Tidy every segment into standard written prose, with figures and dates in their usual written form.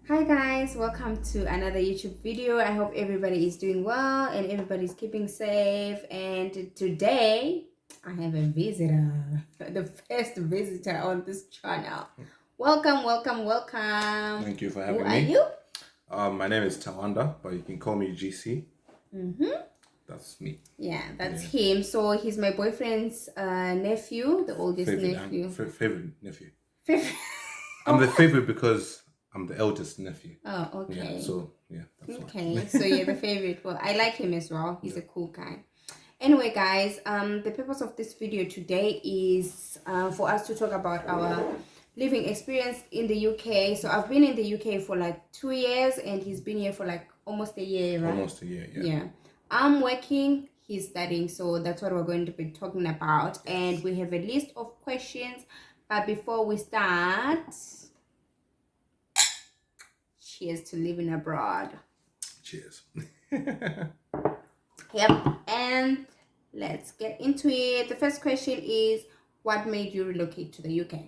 Hi guys, welcome to another YouTube video. I hope everybody is doing well and everybody's keeping safe. And today I have a visitor, the first visitor on this channel. Welcome. Thank you for having me. Who are you? My name is Tawanda, but you can call me GC. Mm-hmm. That's me. Yeah, that's him. So he's my boyfriend's nephew, the oldest nephew. Favorite nephew. Favorite. I'm the favorite because I'm the eldest nephew. Oh, okay. Yeah, so yeah, that's okay. So you're the favorite. Well, I like him as well. He's a cool guy. Anyway, guys, the purpose of this video today is for us to talk about our living experience in the UK. So I've been in the UK for like 2 years and he's been here for like almost a year, right? Almost a year, Yeah. I'm working, he's studying, so that's what we're going to be talking about. And we have a list of questions, but before we start, cheers to living abroad. Cheers. Yep, and let's get into it. The first question is, what made you relocate to the UK?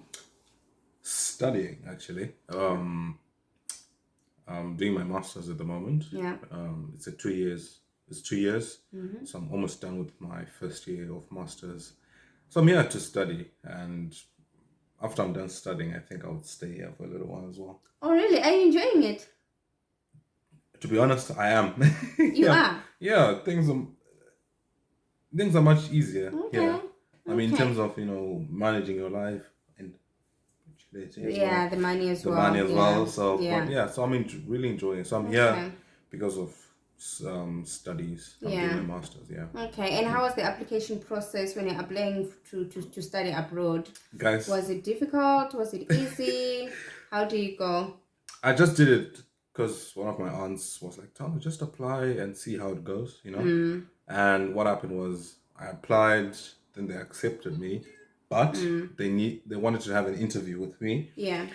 Studying, actually. I'm doing my master's at the moment. Yeah. It's 2 years. It's 2 years. Mm-hmm. So I'm almost done with my first year of master's. So I'm here to study, and after I'm done studying, I think I'll stay here for a little while as well. Oh, really? Are you enjoying it? To be honest, I am. You are? Yeah, things are much easier. Okay. Yeah. I mean, in terms of, managing your life and the money as well. The money as well. So, so I'm really enjoying it. So I'm here because of studies. I'm doing my master's, Okay, and how was the application process when you're applying to study abroad? Guys, was it difficult? Was it easy? How do you go? I just did it because one of my aunts was like, Tom, just apply and see how it goes, And what happened was I applied, then they accepted me, but they wanted to have an interview with me. Yeah.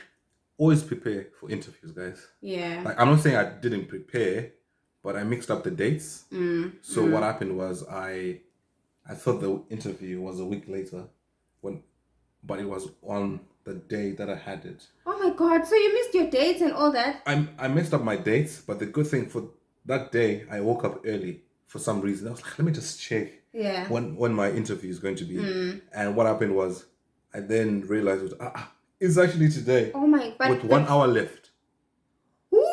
Always prepare for interviews, guys. Yeah. Like, I'm not saying I didn't prepare, but I mixed up the dates. So what happened was I thought the interview was a week later, but it was on the day that I had it. Oh my God! So you missed your dates and all that? I messed up my dates, but the good thing for that day, I woke up early for some reason. I was like, let me just check when my interview is going to be. And what happened was, I then realized it's actually today. Oh my God! With 1 hour left. Ooh.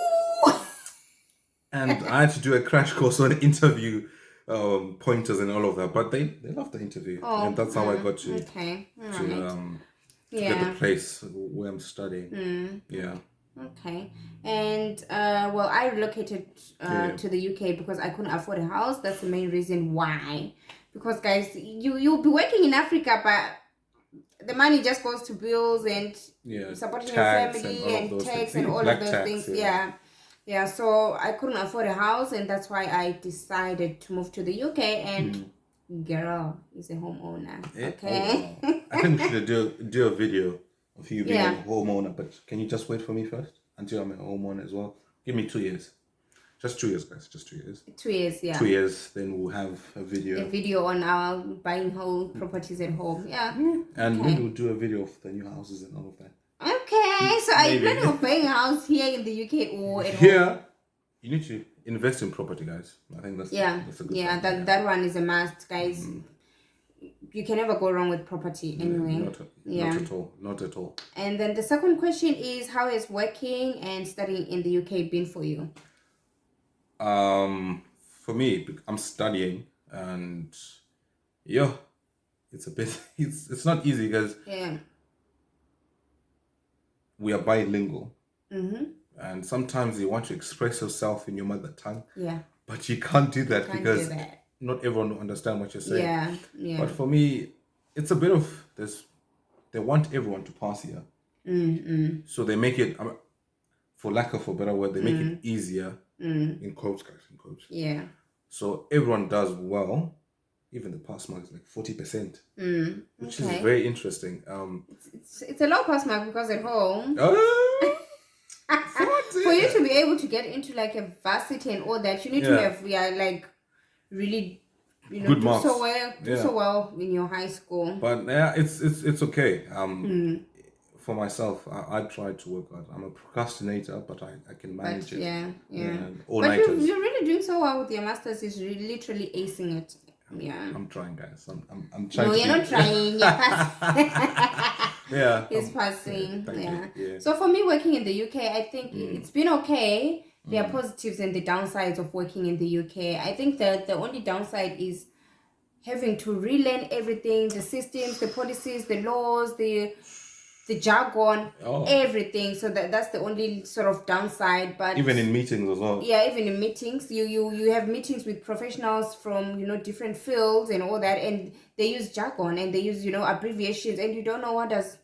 And I had to do a crash course on interview pointers and all of that. But they loved the interview, and that's how I got to get the place where I'm studying. Yeah. Okay. And I relocated to the UK because I couldn't afford a house. That's the main reason why. Because guys, you'll be working in Africa, but the money just goes to bills and supporting your family and tax and all of those things. Yeah. So I couldn't afford a house, and that's why I decided to move to the UK. And girl is a homeowner. Okay. I think we should do a video of you being a homeowner, but can you just wait for me first until I'm a homeowner as well? Give me 2 years. Just 2 years, guys. Just 2 years. 2 years, yeah. 2 years, then we'll have a video. A video on our buying whole properties at home. Yeah. And maybe we'll do a video of the new houses and all of that. Okay. So are you planning on buying a house here in the UK or at home? Yeah. You need to invest in property, guys. I think that's a good thing. That one is a must, guys. You can never go wrong with property anyway. Not at all. And then the second question is, how has working and studying in the UK been for you? For me, I'm studying, and it's a bit it's not easy because we are bilingual. And sometimes you want to express yourself in your mother tongue. Yeah. But you can't do that because not everyone will understand what you're saying. Yeah. But for me, it's a bit of this. They want everyone to pass here. So they make it, for lack of a better word, they make it easier. In quotes, guys, in quotes. Yeah. So everyone does well. Even the pass mark is like 40%, which is very interesting. It's a low pass mark because at home. For you to be able to get into like a varsity and all that, you need to have like really good marks. So well in your high school. But it's okay. for myself, I try to work hard. I'm a procrastinator, but I can manage it. Yeah. But you're really doing so well with your masters. Is literally acing it. Yeah. I'm trying, guys. I'm trying. No, you're not trying. You're passing. Yeah. It's passing. Yeah. So for me, working in the UK, I think it's been okay. There are positives and the downsides of working in the UK. I think that the only downside is having to relearn everything, the systems, the policies, the laws, the jargon, everything. So that's the only sort of downside. But even in meetings as well. Yeah, even in meetings, you have meetings with professionals from different fields and all that, and they use jargon and they use abbreviations, and you don't know what does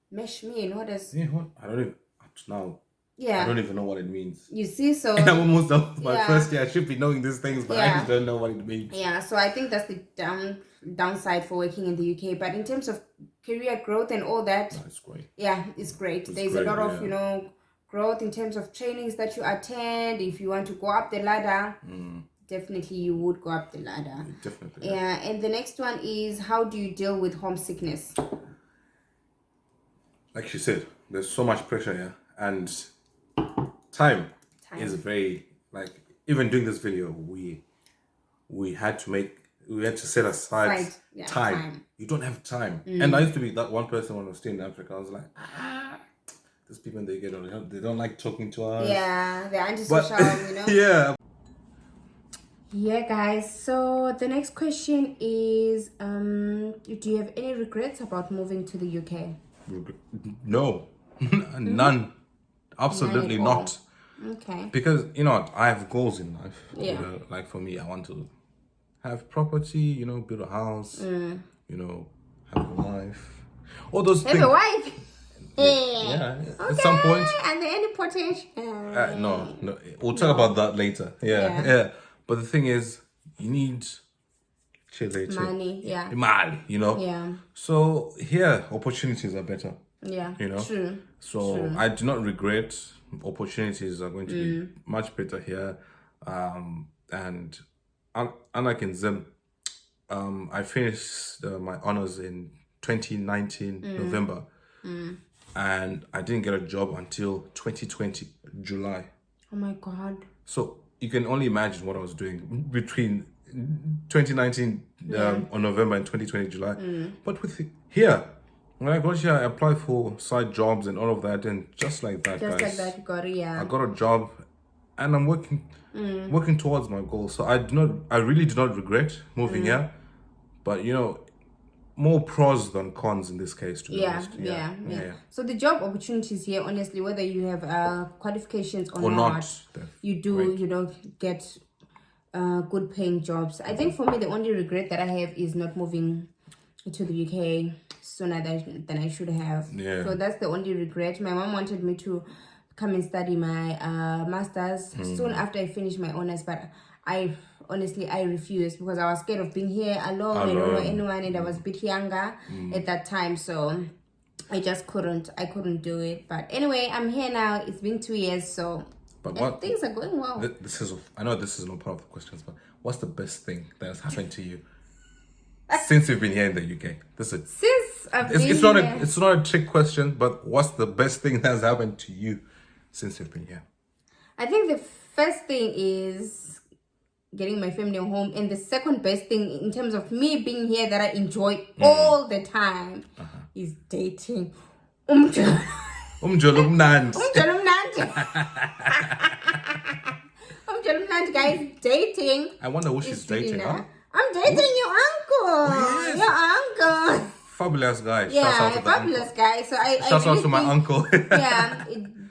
mesh mean. What does I don't even up to now. Yeah. I don't even know what it means. You see, so and I'm almost done with my first year. I should be knowing these things, but I just don't know what it means. Yeah, so I think that's the downside for working in the UK. But in terms of career growth and all that, it's great. Yeah, it's great. There's a lot of growth in terms of trainings that you attend. If you want to go up the ladder, definitely you would go up the ladder. Definitely. Yeah, and the next one is, how do you deal with homesickness? Like she said, there's so much pressure here, and time is very, like, even doing this video, we had to set aside time. You don't have time. And I used to be that one person when I was still in Africa. I was like, these people, they don't like talking to us. Yeah, they're antisocial, Yeah, guys. So the next question is, do you have any regrets about moving to the UK? No, none. Absolutely not. Okay. Because I have goals in life. Yeah. Like for me, I want to have property. Build a house. Have a wife. All those things. Have a wife. Yeah. Okay. At some point. And the any potential. No. We'll talk about that later. Yeah. But the thing is, you need money. Yeah. Money. Yeah. So here, opportunities are better. Yeah. True. So True. I do not regret. Opportunities are going to be much better here. And unlike in Zim, I finished my honors in 2019 November, and I didn't get a job until 2020 July. Oh my God! So you can only imagine what I was doing between 2019 on November and 2020 July. But with here, when I got here, I applied for side jobs and all of that, and just like that, you got it. Yeah. I got a job, and I'm working towards my goal. So I really do not regret moving here, but more pros than cons in this case. To be honest. Yeah. So the job opportunities here, honestly, whether you have qualifications or not, you do get good paying jobs. I think for me, the only regret that I have is not moving to the UK sooner than I should have. Yeah. So that's the only regret. My mom wanted me to come and study my masters soon after I finished my honors, but I refused because I was scared of being here alone. I don't know anyone, and I was a bit younger at that time, so I just couldn't do it. But anyway, I'm here now. It's been 2 years, so things are going well. I know this is not part of the questions, but what's the best thing that has happened to you since you've been here in the UK? It's not a trick question, but what's the best thing that has happened to you since you've been here? I think the first thing is getting my family home, and the second best thing in terms of me being here that I enjoy all the time is dating. Umjolo mnandi, guys. Dating. I wonder who she's dating, huh? I'm dating your uncle. Yes. Your uncle. Fabulous guy. Yeah, fabulous guy. So I shout out to my uncle.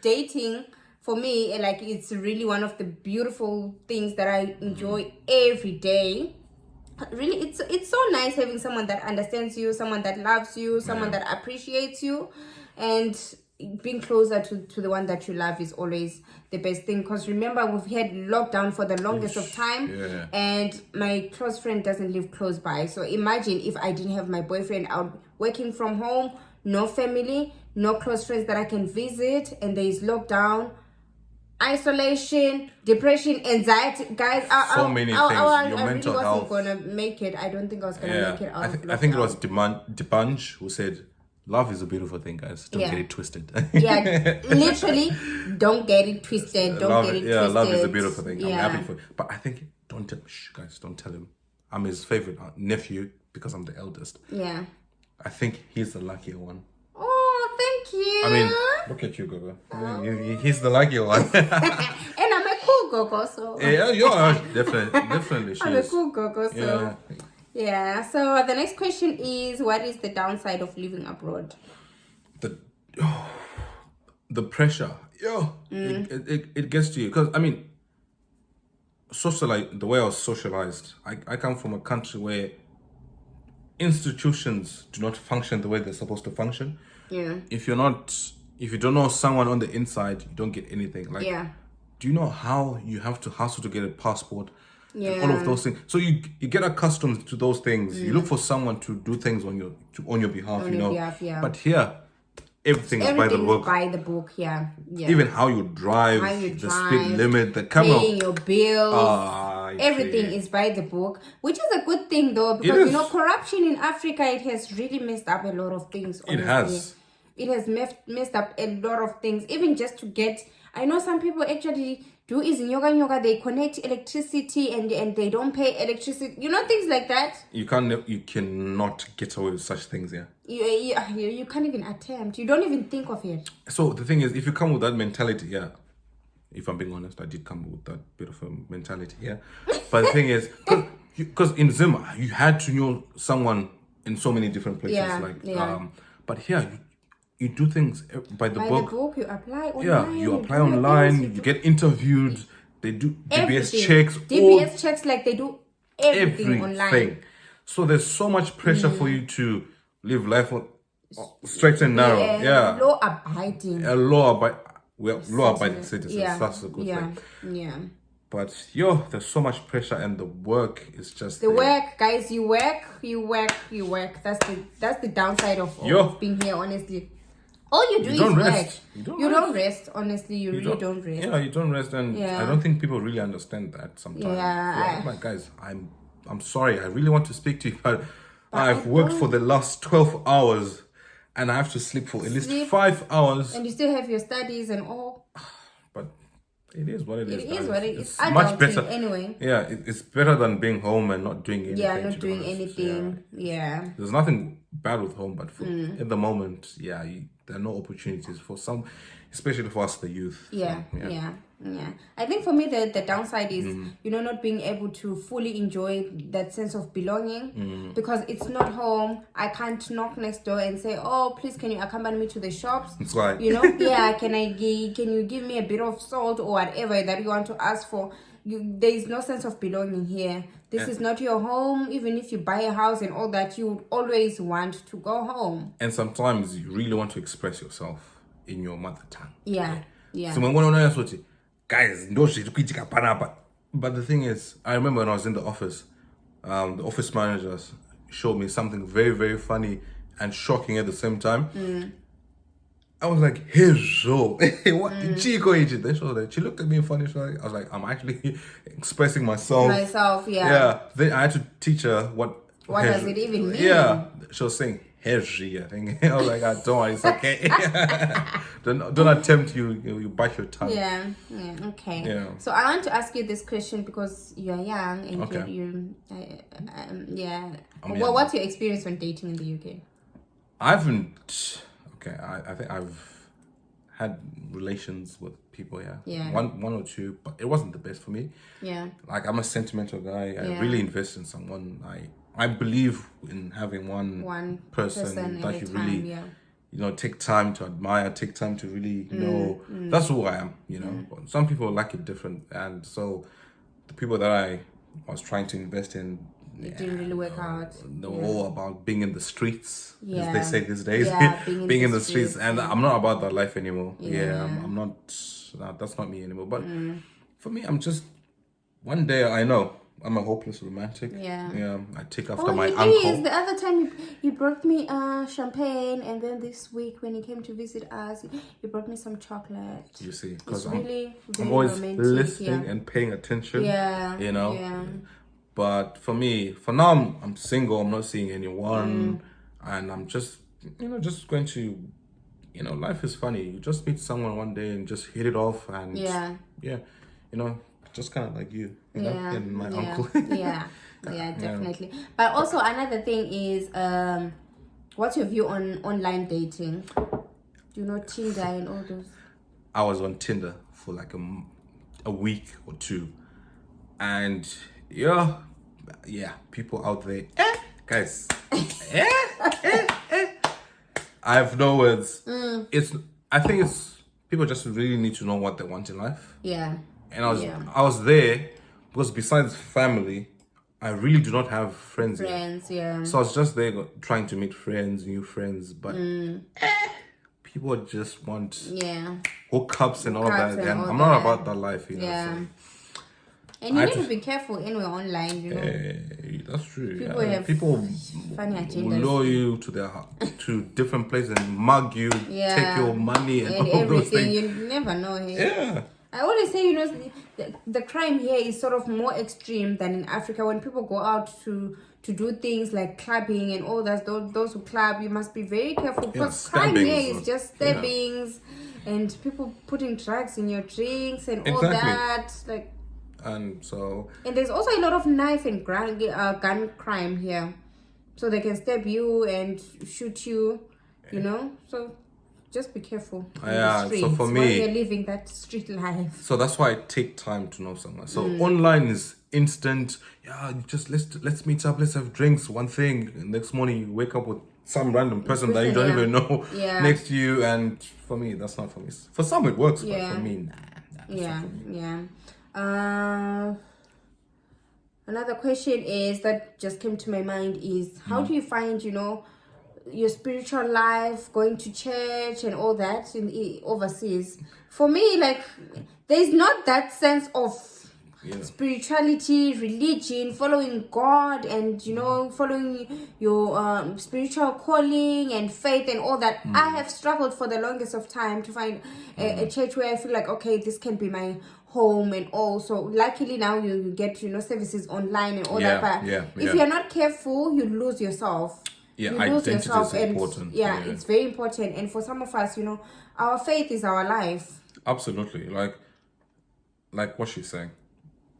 Dating for me, like, it's really one of the beautiful things that I enjoy every day. Really, it's so nice having someone that understands you, someone that loves you, someone that appreciates you, and being closer to the one that you love is always the best thing. Because remember, we've had lockdown for the longest of time, and my close friend doesn't live close by. So imagine if I didn't have my boyfriend out working from home, no family, no close friends that I can visit, and there is lockdown, isolation, depression, anxiety, guys. Many things. Your mental health. I wasn't gonna make it. I don't think I was gonna make it out. I think it was Debanj who said Love is a beautiful thing, guys. Don't get it twisted. Literally, don't get it twisted. Don't get it twisted. Yeah, love is a beautiful thing. I'm happy for it. But I think, don't tell him. I'm his favorite nephew because I'm the eldest. Yeah. I think he's the luckier one. Oh, thank you. I mean, look at you, Gogo. He's the luckier one. And I'm a cool Gogo, so. Yeah, definitely. I'm a cool Gogo, so. Yeah. So the next question is, what is the downside of living abroad? The pressure. It gets to you. Because, I mean, the way I was socialized, I come from a country where institutions do not function the way they're supposed to function. Yeah. If you don't know someone on the inside, you don't get anything. Like, do you know how you have to hustle to get a passport? Yeah. All of those things. So you get accustomed to those things. You look for someone to do things on your behalf, But here, everything is by the book. By the book, yeah. Even how you drive, the speed limit, the camera, paying your bills, everything is by the book, which is a good thing though, because corruption in Africa, it has really messed up a lot of things. Honestly. It has messed up a lot of things. Even just to get, I know some people actually do is in yoga, they connect electricity and they don't pay electricity. Things like that. You cannot get away with such things, You can't even attempt. You don't even think of it. So the thing is, if you come with that mentality, if I'm being honest, I did come with that bit of a mentality, But the thing is, because in Zim, you had to know someone in so many different places, but here you do things by the book. You apply online. Yeah, you apply online. You get interviewed. They do DBS checks. DBS checks, like they do everything online. So there's so much pressure for you to live life straight and narrow. Yeah. Law abiding. Law abiding citizens. Yeah. That's a good thing. Yeah. But there's so much pressure, and the work is just work, guys. You work. That's the downside of being here, honestly. All you do is work. You don't rest. Honestly, you really don't rest. Yeah, you don't rest, and I don't think people really understand that sometimes. Like, guys, I'm sorry. I really want to speak to you, but I've worked for the last 12 hours, and I have to sleep for at least 5 hours. And you still have your studies and all. But it is what it is. It is what it is. It's much better. Anyway. Yeah, it's better than being home and not doing anything. Yeah, not doing anything. Yeah. There's nothing bad with home, but at the moment, there are no opportunities for some, especially for us, the youth. Yeah. I think for me, the downside is, not being able to fully enjoy that sense of belonging because it's not home. I can't knock next door and say, oh, please, can you accompany me to the shops? It's like, can you give me a bit of salt or whatever that you want to ask for? There is no sense of belonging here. This is not your home. Even if you buy a house and all that, you would always want to go home. And sometimes you really want to express yourself in your mother tongue. Yeah. So when guys, but the thing is, I remember when I was in the office office managers showed me something very, very funny and shocking at the same time. I was like, hey, Joe, what? Then she looked at me funny. I was like, I'm actually expressing myself. Yeah. Then I had to teach her what does it even mean? Yeah. She was saying, Herji, I think. I was like, don't worry, it's okay. don't attempt you bite your tongue. Yeah, okay. Yeah. So I want to ask you this question because you're young and what's your experience when dating in the UK? I think I've had relations with people, one or two, but it wasn't the best for me. Yeah. Like, I'm a sentimental guy. I really invest in someone. I believe in having one person that you really, take time to admire, take time to really know. That's who I am, But some people like it different. And so the people that I was trying to invest in, it didn't really work out. They were all about being in the streets, as they say these days. Being in the streets. And I'm not about that life anymore. I'm not, that's not me anymore. But for me, I'm just, one day I know I'm a hopeless romantic. Yeah. I take after my uncle. The other time you brought me champagne, and then this week when you came to visit us, you brought me some chocolate. You see, because I'm always romantic, listening and paying attention. Yeah. But for me, for now, I'm single. I'm not seeing anyone, and I'm just just going to, life is funny. You just meet someone one day and just hit it off, and just kind of like you know, and my uncle. yeah, definitely. But also another thing is, what's your view on online dating? Do you know Tinder and all those? I was on Tinder for like a week or two, and people out there, guys, I have no words. I think it's people just really need to know what they want in life. Yeah. And I was there because besides family, I really do not have friends. Yeah. So I was just there trying to meet friends, new friends, but people just want hookups and all that. And I'm not about that life, Yeah. So. And you need to be careful anyway online, That's true. People funny agendas. Will lure you to different places and mug you, take your money and all everything. Those things. You never know. Yeah. I always say, the crime here is sort of more extreme than in Africa. When people go out to do things like clubbing and all that, those who club, you must be very careful because crime here is just stabbings and people putting drugs in your drinks and all that. And there's also a lot of knife and gun crime here, so they can stab you and shoot you. So just be careful. So for me, while you're living that street life. So that's why I take time to know someone. So online is instant. Just let's meet up. Let's have drinks. One thing. And next morning you wake up with some random person that you don't even know next to you. And for me, that's not for me. For some it works, but for me, nah. Another question that just came to my mind is, how do you find your spiritual life, going to church and all that in overseas? For me, there's not that sense of spirituality, religion, following God, and following your spiritual calling and faith and all that. I have struggled for the longest of time to find a church where I feel like, okay, this can be my home and all. So luckily now you get services online and all that, but if you're not careful, you lose yourself. Identity is important. It's very important. And for some of us, our faith is our life. Absolutely. Like what she's saying,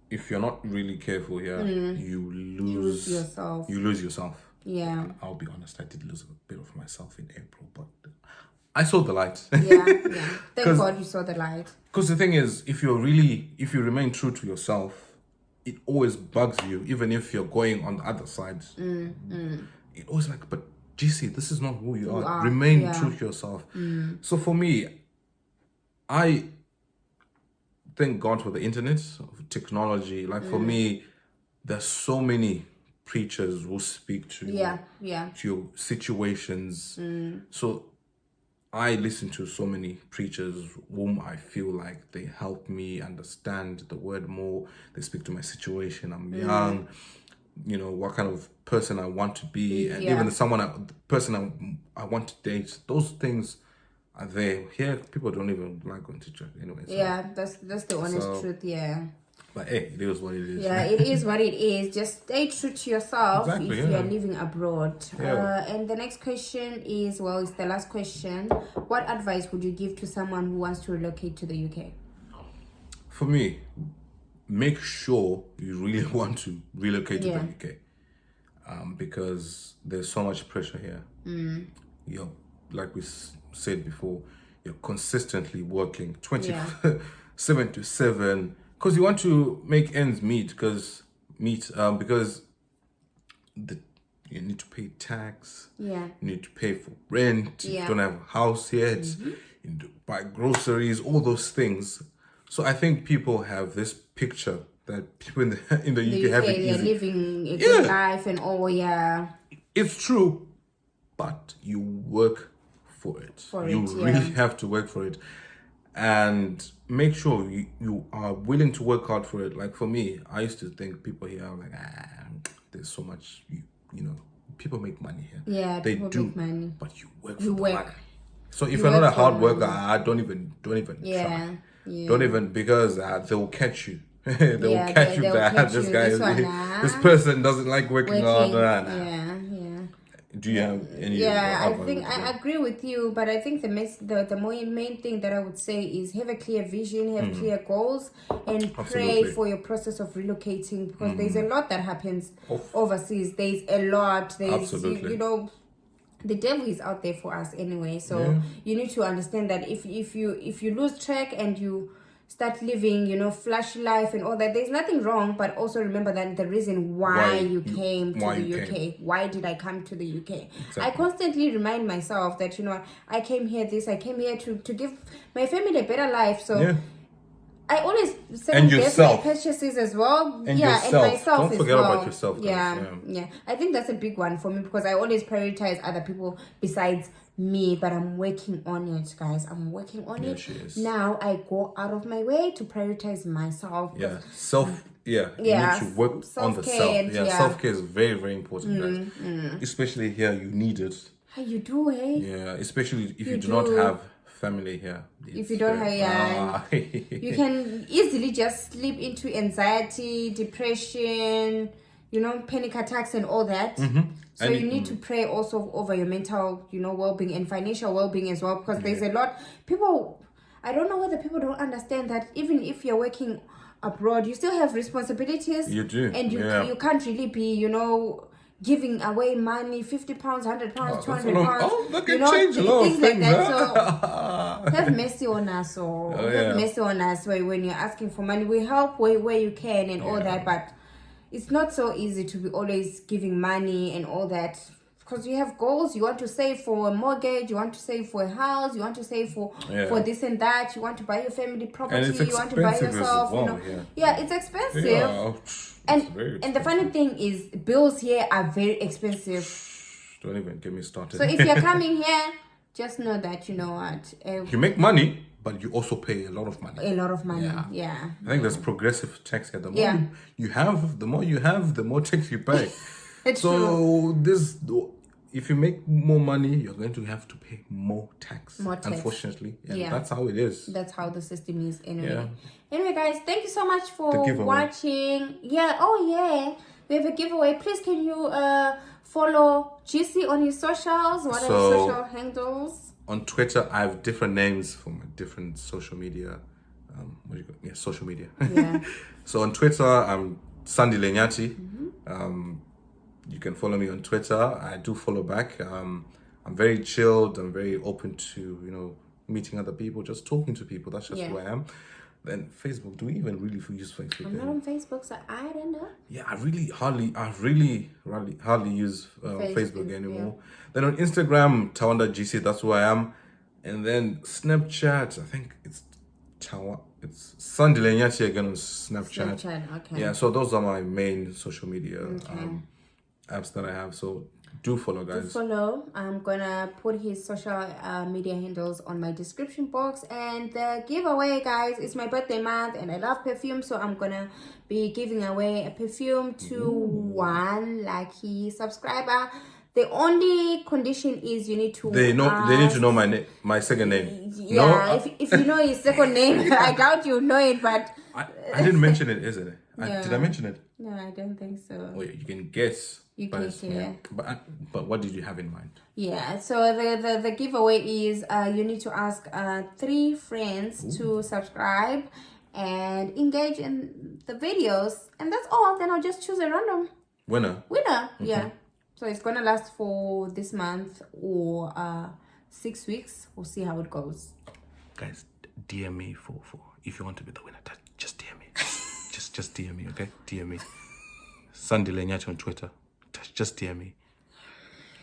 if you're not really careful here, you lose yourself. You lose yourself. Yeah. And I'll be honest, I did lose a bit of myself in April, but I saw the light. Thank God you saw the light. Because the thing is, if you remain true to yourself, it always bugs you, even if you're going on the other side. It always but GC, this is not who you are. Remain true to yourself. So for me, I thank God for the internet, technology. For me, there's so many preachers who speak to to your situations. So I listen to so many preachers whom I feel like they help me understand the word more. They speak to my situation. I'm young, what kind of person I want to be, and even the person I want to date. Those things are there. Here, people don't even like going to church anyway. So. That's the honest truth. But hey, it is what it is. It is what it is. Just stay true to yourself if you're living abroad. And the next question is, it's the last question. What advice would you give to someone who wants to relocate to the UK? For me, make sure you really want to relocate to the UK. Because there's so much pressure here. You're, like we said before, you're consistently working 7 to 7. Because you want to make ends meet, because you need to pay tax, you need to pay for rent, you don't have a house yet, you need to buy groceries, all those things. So I think people have this picture that people in the UK have it easy. They're living a good life and all, It's true, but you work for it. You really have to work for it. And make sure you are willing to work hard for it. Like for me, I used to think people here are there's so much, people make money here. Yeah, they people do, make money. But you work for the money. So if you're not a hard worker, don't even try. Don't even, because they will catch you. They will catch you that this guy, this person doesn't like working hard. Do you have any? Yeah, I think I agree with you, but I think the main thing that I would say is have a clear vision, have clear goals, and pray for your process of relocating, because there's a lot that happens overseas. There's a lot. There's you know, the devil is out there for us anyway. So you need to understand that if you lose track and you start living, you know, flashy life and all that, there's nothing wrong, but also remember that the reason why you came to the UK. Why did I come to the UK? Exactly. I constantly remind myself that, you know, I came here to give my family a better life. So I always second guess my purchases as well. And yourself. And myself. Don't forget about yourself. Yeah. I think that's a big one for me, because I always prioritize other people besides me, but I'm working on it, guys. I'm working on it. Now I go out of my way to prioritize myself. You need to work on the self. Self-care is very, very important, guys. Especially here, you need it. You do, Yeah, especially if you do not have family here. If you don't have, you can easily just slip into anxiety, depression, you know, panic attacks and all that. So and you need to pray also over your mental, you know, well-being and financial well-being as well, because there's a lot people. I don't know whether people don't understand that even if you're working abroad, you still have responsibilities. You do, and you can't really be, you know, giving away money, £50, £100, £200. Oh, that can change a lot of things like that. So have mercy on us, have mercy on us when you're asking for money. We help where you can and all that, but it's not so easy to be always giving money and all that, because you have goals. You want to save for a mortgage, you want to save for a house, you want to save for this and that, you want to buy your family property, you want to buy yourself, well, you know. It's expensive. And the funny thing is, bills here are very expensive. Don't even get me started. So if you're coming here, just know that, you know what, you make money, but you also pay a lot of money. Yeah. I think there's progressive tax here. The more you have, the more tax you pay. So if you make more money, you're going to have to pay more tax. Unfortunately. That's how it is. That's how the system is anyway. Anyway, guys, thank you so much for watching. We have a giveaway. Please, can you follow GC on his socials? What are his social handles? On Twitter, I have different names for my different social media. Social media. So on Twitter, I'm Sandy Lenyati. You can follow me on Twitter. I do follow back. I'm very chilled. I'm very open to, you know, meeting other people, just talking to people. That's just who I am. Then Facebook. Do we even really use Facebook? I'm not on Facebook, so I don't know. I really hardly use Facebook anymore. Then on Instagram, Tawanda GC, that's who I am. And then Snapchat, I think it's Sandy Lenyati again on Snapchat. So those are my main social media apps that I have. So do follow, guys. I'm gonna put his social media handles on my description box. And the giveaway, guys, is my birthday month and I love perfume, so I'm gonna be giving away a perfume to one lucky subscriber. The only condition is you need to they need to know my second name. If you know his second name, I doubt you know it, but I didn't mention it, isn't it? Did I mention it? No, I don't think so. Oh, you can guess. But what did you have in mind? So the giveaway is you need to ask 3 friends to subscribe and engage in the videos, and that's all. Then I'll just choose a random winner. So it's gonna last for this month or 6 weeks. We'll see how it goes. Guys, DM me for if you want to be the winner. Just DM me. just DM me, okay? DM me. Sandy Lenyati on Twitter. Just DM me.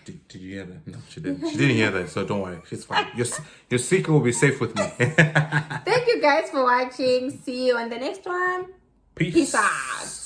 Did you hear that? No, she didn't. She didn't hear that, so don't worry. She's fine. Your secret will be safe with me. Thank you guys for watching. See you on the next one. Peace out.